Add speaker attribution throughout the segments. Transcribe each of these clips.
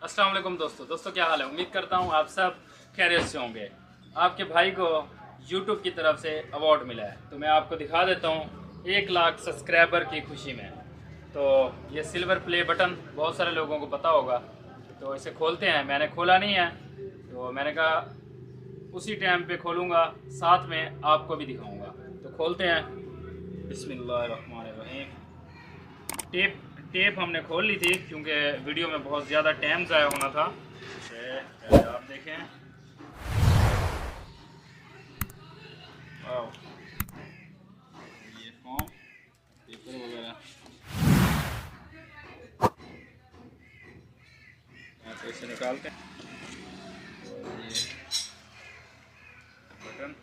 Speaker 1: अस्सलाम वालेकुम दोस्तों क्या हाल है। उम्मीद करता हूँ आप सब खैरियत से होंगे। आपके भाई को YouTube की तरफ से अवार्ड मिला है, तो मैं आपको दिखा देता हूँ 1 लाख सब्सक्राइबर की खुशी में। तो ये सिल्वर प्ले बटन बहुत सारे लोगों को पता होगा, तो इसे खोलते हैं। मैंने खोला नहीं है, तो मैंने कहा उसी टाइम पे खोलूँगा, साथ में आपको भी दिखाऊँगा। तो खोलते हैं। बिस्मिल्लाहिर्रहमानिर्रहीम। टेप टेप हमने खोल ली थी क्योंकि वीडियो में बहुत ज़्यादा टाइम ज़ाया होना था। पहले आप देखें। वाह, ये फॉर्म पेपर वगैरह तो इसे निकालते हैं। और ये बटन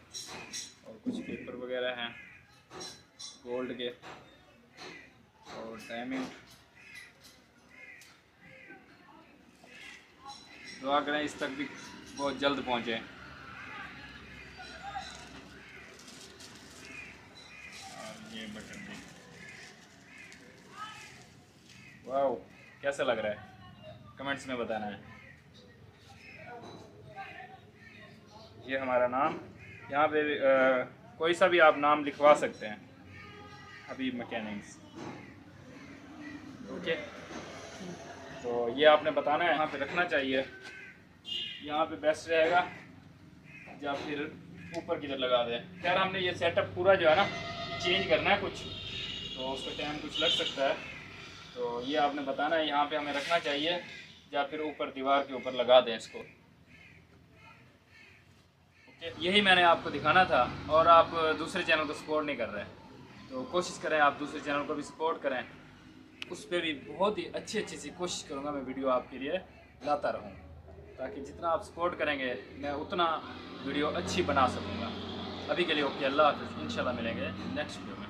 Speaker 1: और कुछ पेपर वगैरह हैं गोल्ड के, और टाइमिंग। दुआ करें इस तक भी बहुत जल्द पहुँचे। और ये बटन भी, वाह कैसा लग रहा है, कमेंट्स में बताना है। ये हमारा नाम, यहाँ पे कोई सा भी आप नाम लिखवा सकते हैं, हबीब मैकेनिक्स। ओके, तो ये आपने बताना है यहाँ पे रखना चाहिए, यहाँ पे बेस्ट रहेगा, या फिर ऊपर किधर लगा दें। खैर हमने ये सेटअप पूरा जो है ना चेंज करना है कुछ, तो उसका टाइम कुछ लग सकता है। तो ये आपने बताना है यहाँ पे हमें रखना चाहिए, या फिर ऊपर दीवार के ऊपर लगा दें इसको। ओके, यही मैंने आपको दिखाना था। और आप दूसरे चैनल को सपोर्ट नहीं कर रहे, तो कोशिश करें आप दूसरे चैनल को भी सपोर्ट करें। उस पर भी बहुत ही अच्छी सी कोशिश करूँगा मैं, वीडियो आपके लिए लाता रहूँ, ताकि जितना आप सपोर्ट करेंगे मैं उतना वीडियो अच्छी बना सकूँगा। अभी के लिए ओके, अल्लाह हाफ़िज़। इंशाल्लाह मिलेंगे नेक्स्ट वीडियो में।